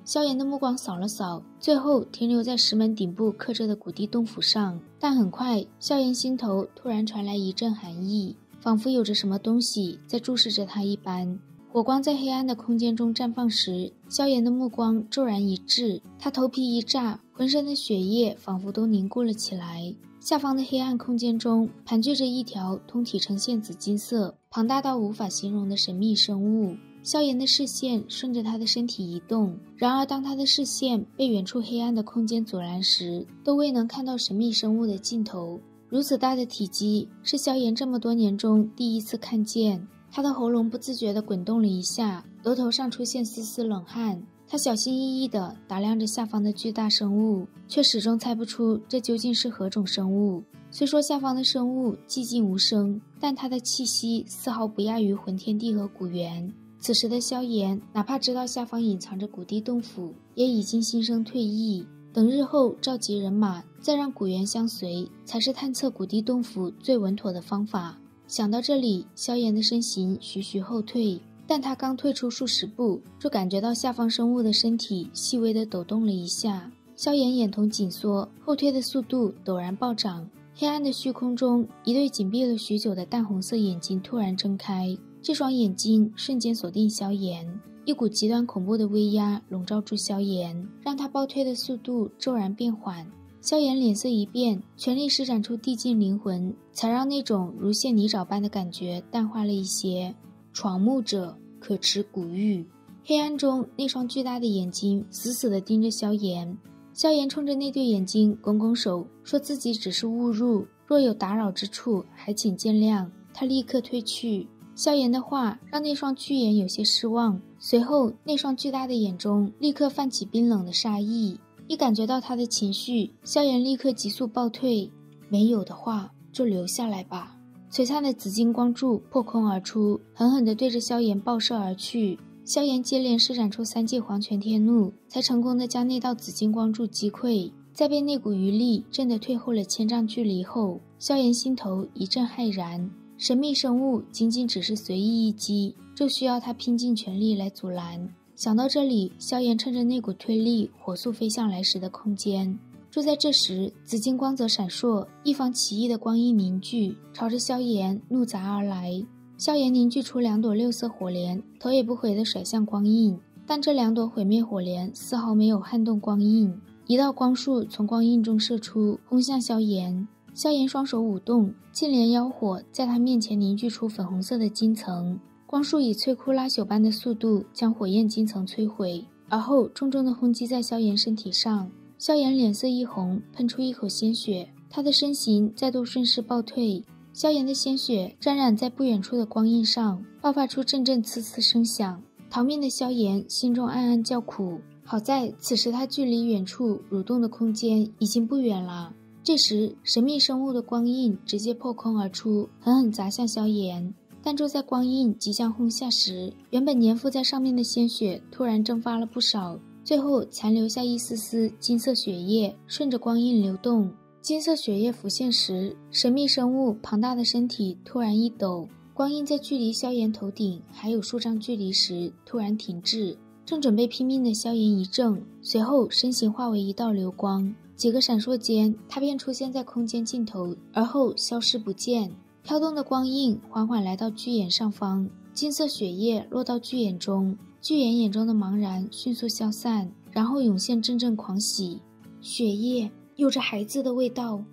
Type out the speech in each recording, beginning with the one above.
萧炎的目光扫了扫，最后停留在石门顶部刻着的古地洞府上，但很快萧炎心头突然传来一阵寒意，仿佛有着什么东西在注视着他一般。火光在黑暗的空间中绽放时，萧炎的目光骤然一滞，他头皮一炸，浑身的血液仿佛都凝固了起来。下方的黑暗空间中盘踞着一条通体呈现紫金色、庞大到无法形容的神秘生物。萧炎的视线顺着他的身体移动，然而当他的视线被远处黑暗的空间阻拦时，都未能看到神秘生物的尽头。如此大的体积，是萧炎这么多年中第一次看见。他的喉咙不自觉地滚动了一下，额头上出现丝丝冷汗。他小心翼翼地打量着下方的巨大生物，却始终猜不出这究竟是何种生物。虽说下方的生物寂静无声，但它的气息丝毫不亚于魂天地和古元。此时的萧炎哪怕知道下方隐藏着古地洞府，也已经心生退意。等日后召集人马，再让古元相随，才是探测古地洞府最稳妥的方法。想到这里，萧炎的身形徐徐后退，但他刚退出数十步，就感觉到下方生物的身体细微地抖动了一下。萧炎眼瞳紧缩，后退的速度陡然暴涨。黑暗的虚空中，一对紧闭了许久的淡红色眼睛突然睁开，这双眼睛瞬间锁定萧炎，一股极端恐怖的威压笼罩住萧炎，让他暴退的速度骤然变缓。萧炎脸色一变，全力施展出地境灵魂，才让那种如陷泥沼般的感觉淡化了一些。闯目者可持古玉。黑暗中，那双巨大的眼睛死死地盯着萧炎。萧炎冲着那对眼睛拱拱手，说自己只是误入，若有打扰之处，还请见谅。他立刻退去。萧炎的话让那双巨眼有些失望，随后那双巨大的眼中立刻泛起冰冷的杀意。一感觉到他的情绪，萧炎立刻急速暴退。没有的话就留下来吧。璀璨的紫金光柱破空而出，狠狠地对着萧炎爆射而去。萧炎接连施展出3记黄泉天怒，才成功地将那道紫金光柱击溃。在被那股余力震得退后了1000丈距离后，萧炎心头一阵骇然。神秘生物仅仅只是随意一击，就需要他拼尽全力来阻拦。想到这里，萧炎趁着那股推力火速飞向来时的空间。就在这时，紫金光泽闪烁，一方奇异的光印凝聚，朝着萧炎怒砸而来。萧炎凝聚出2朵6色火莲，头也不回地甩向光印，但这2朵毁灭火莲丝毫没有撼动光印。一道光束从光印中射出，轰向萧炎。萧炎双手舞动，净莲妖火在他面前凝聚出粉红色的金层，光束以摧枯拉朽般的速度将火焰金层摧毁，而后重重地轰击在萧炎身体上。萧炎脸色一红，喷出一口鲜血，他的身形再度顺势暴退。萧炎的鲜血沾染在不远处的光印上，爆发出阵阵呲呲声响。逃命的萧炎心中暗暗叫苦，好在此时他距离远处蠕动的空间已经不远了。这时神秘生物的光印直接破空而出，狠狠砸向萧炎。但就在光印即将轰下时，原本粘附在上面的鲜血突然蒸发了不少，最后残留下一丝丝金色血液顺着光印流动。金色血液浮现时，神秘生物庞大的身体突然一抖，光印在距离萧炎头顶还有数丈距离时突然停滞。正准备拼命的萧炎一怔，随后身形化为一道流光，几个闪烁间他便出现在空间尽头，而后消失不见。飘动的光印缓缓来到巨眼上方，金色血液落到巨眼中，巨眼眼中的茫然迅速消散，然后涌现阵阵狂喜。血液有着孩子的味道。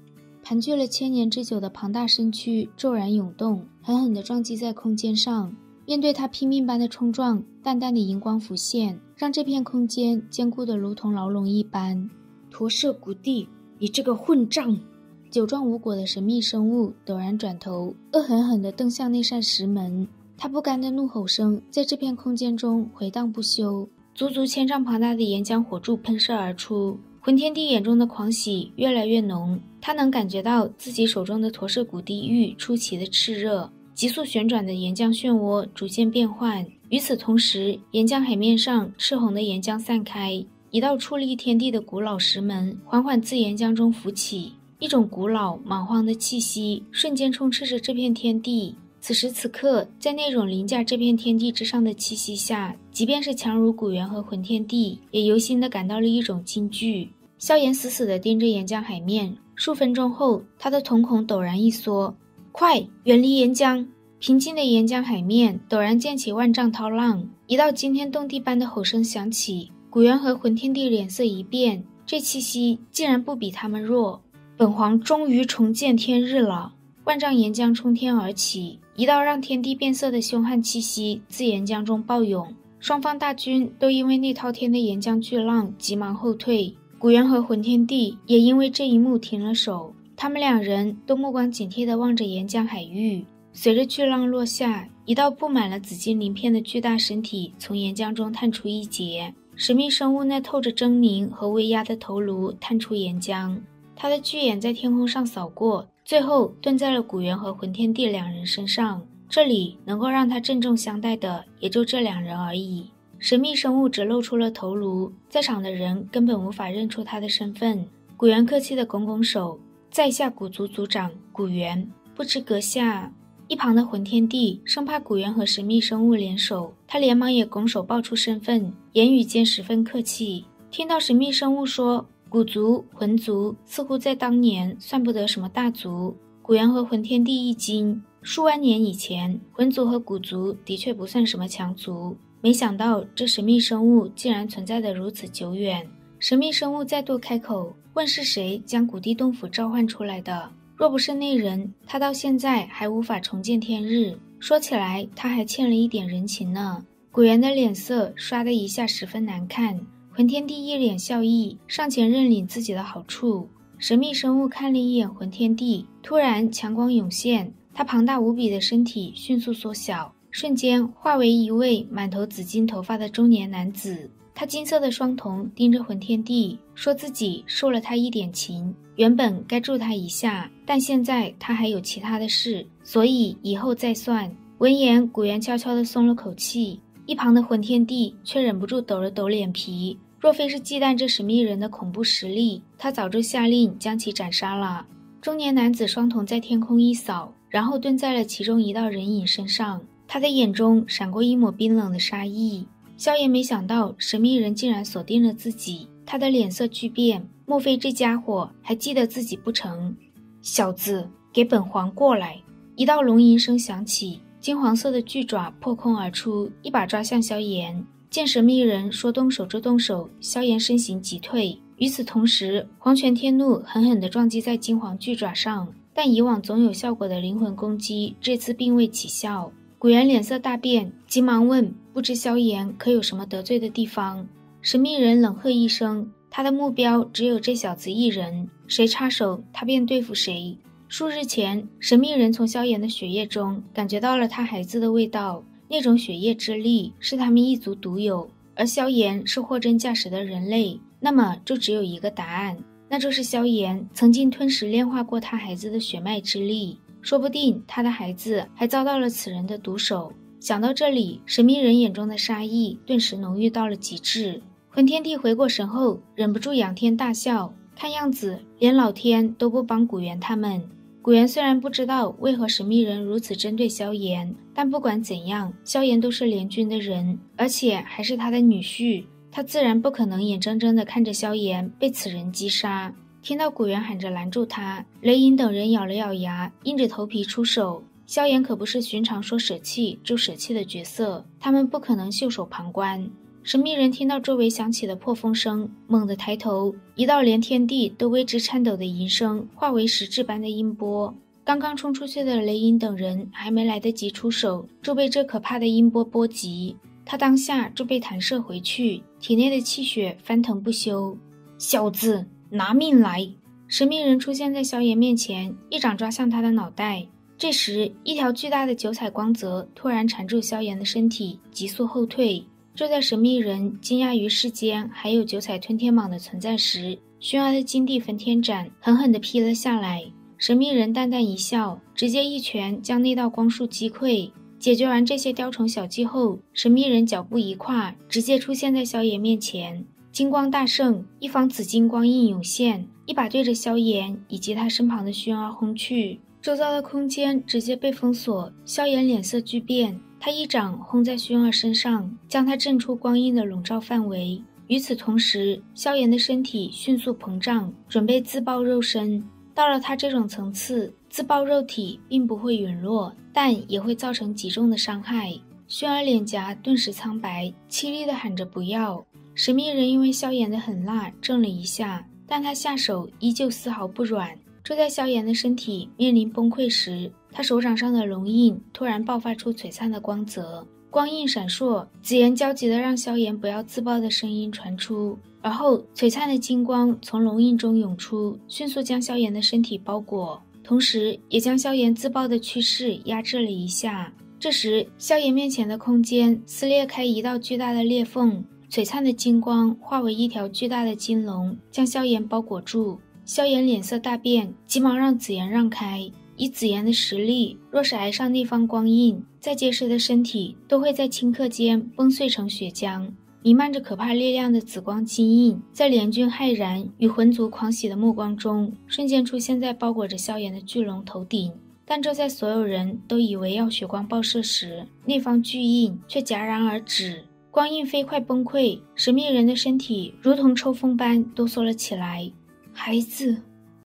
盘踞了1000年之久的庞大身躯骤然涌动，狠狠地撞击在空间上。面对他拼命般的冲撞，淡淡的荧光浮现，让这片空间坚固得如同牢笼一般。驼舍古地，你这个混账！酒壮无果的神秘生物陡然转头，恶狠狠地瞪向那扇石门。他不甘的怒吼声在这片空间中回荡不休，足足1000丈庞大的岩浆火柱喷射而出。魂天帝眼中的狂喜越来越浓，他能感觉到自己手中的驼舍古地狱出奇的炽热，急速旋转的岩浆漩涡逐渐变换。与此同时，岩浆海面上赤红的岩浆散开，一道矗立天地的古老石门缓缓自岩浆中浮起，一种古老莽荒的气息瞬间充斥着这片天地。此时此刻，在那种凌驾这片天地之上的气息下，即便是强如古猿和混天帝，也由心地感到了一种惊惧。萧炎死死地盯着岩浆海面，数分钟后，他的瞳孔陡然一缩，快，远离岩浆！平静的岩浆海面陡然溅起万丈涛浪，一道惊天动地般的吼声响起。古猿和混天帝脸色一变，这气息竟然不比他们弱。本皇终于重见天日了！万丈岩浆冲天而起，一道让天地变色的凶悍气息自岩浆中暴涌，双方大军都因为那滔天的岩浆巨浪急忙后退。古猿和混天帝也因为这一幕停了手，他们两人都目光警惕地望着岩浆海域。随着巨浪落下，一道布满了紫金鳞片的巨大身体从岩浆中探出一截，神秘生物那透着狰狞和威压的头颅探出岩浆，他的巨眼在天空上扫过，最后顿在了古猿和混天帝两人身上。这里能够让他郑重相待的也就这两人而已。神秘生物只露出了头颅，在场的人根本无法认出他的身份。古猿客气地拱拱手，在下古族族长古猿，不知阁下。一旁的混天帝生怕古猿和神秘生物联手，他连忙也拱手报出身份，言语间十分客气。听到神秘生物说古族、魂族似乎在当年算不得什么大族，古猿和混天帝一惊。数万年以前，魂族和古族的确不算什么强族，没想到这神秘生物竟然存在得如此久远。神秘生物再度开口问是谁将古地洞府召唤出来的，若不是那人，他到现在还无法重见天日。说起来他还欠了一点人情呢。古猿的脸色刷的一下十分难看，混天帝一脸笑意，上前认领自己的好处。神秘生物看了一眼混天帝，突然强光涌现，他庞大无比的身体迅速缩小，瞬间化为一位满头紫金头发的中年男子。他金色的双瞳盯着混天帝，说自己受了他一点情，原本该助他一下，但现在他还有其他的事，所以以后再算。闻言，古猿悄悄地松了口气，一旁的混天帝却忍不住抖了抖脸皮，若非是忌惮这神秘人的恐怖实力，他早就下令将其斩杀了。中年男子双瞳在天空一扫，然后蹲在了其中一道人影身上，他的眼中闪过一抹冰冷的杀意。萧炎没想到神秘人竟然锁定了自己，他的脸色巨变，莫非这家伙还记得自己不成？小子，给本皇过来！一道龙吟声响起，金黄色的巨爪破空而出，一把抓向萧炎。见神秘人说动手就动手，萧炎身形急退。与此同时，黄泉天怒狠狠地撞击在金黄巨爪上，但以往总有效果的灵魂攻击这次并未起效。古猿脸色大变，急忙问，不知萧炎可有什么得罪的地方？神秘人冷喝一声，他的目标只有这小子一人，谁插手他便对付谁。数日前，神秘人从萧炎的血液中感觉到了他孩子的味道，那种血液之力是他们一族独有，而萧炎是货真价实的人类，那么就只有一个答案，那就是萧炎曾经吞食炼化过他孩子的血脉之力，说不定他的孩子还遭到了此人的毒手。想到这里，神秘人眼中的杀意顿时浓郁到了极致。混天帝回过神后，忍不住仰天大笑，看样子连老天都不帮古猿他们。古猿虽然不知道为何神秘人如此针对萧炎，但不管怎样，萧炎都是联军的人，而且还是他的女婿，他自然不可能眼睁睁地看着萧炎被此人击杀。听到古猿喊着拦住他，雷影等人咬了咬牙，硬着头皮出手。萧炎可不是寻常说舍弃就舍弃的角色，他们不可能袖手旁观。神秘人听到周围响起的破风声，猛地抬头，一道连天地都为之颤抖的吟声化为实质般的音波。刚刚冲出去的雷影等人还没来得及出手，就被这可怕的音波波及，他当下就被弹射回去，体内的气血翻腾不休。小子，拿命来！神秘人出现在萧炎面前，一掌抓向他的脑袋。这时，一条巨大的九彩光泽突然缠住萧炎的身体，急速后退。就在神秘人惊讶于世间还有九彩吞天蟒的存在时，熏儿的金地焚天斩狠狠地劈了下来。神秘人淡淡一笑，直接一拳将那道光束击溃。解决完这些雕虫小技后，神秘人脚步一跨，直接出现在萧炎面前。金光大盛，一方紫金光印涌现，一把对着萧炎以及他身旁的熏儿轰去。周遭的空间直接被封锁，萧炎脸色巨变，他一掌轰在薰儿身上，将他震出光印的笼罩范围。与此同时，萧炎的身体迅速膨胀，准备自爆肉身。到了他这种层次，自爆肉体并不会陨落，但也会造成极重的伤害。薰儿脸颊顿时苍白，凄厉地喊着不要。神秘人因为萧炎的狠辣怔了一下，但他下手依旧丝毫不软。就在萧炎的身体面临崩溃时，他手掌上的龙印突然爆发出璀璨的光泽，光印闪烁，紫炎焦急地让萧炎不要自爆的声音传出，而后璀璨的金光从龙印中涌出，迅速将萧炎的身体包裹，同时也将萧炎自爆的趋势压制了一下。这时，萧炎面前的空间撕裂开一道巨大的裂缝，璀璨的金光化为一条巨大的金龙，将萧炎包裹住。萧炎脸色大变，急忙让紫炎让开。以紫炎的实力，若是挨上那方光印，再结实的身体都会在顷刻间崩碎成血浆。弥漫着可怕力量的紫光金印，在联军骇然与魂族狂喜的目光中，瞬间出现在包裹着萧炎的巨龙头顶。但就在所有人都以为要血光爆射时，那方巨印却戛然而止，光印飞快崩溃，神秘人的身体如同抽风般哆嗦了起来。孩子，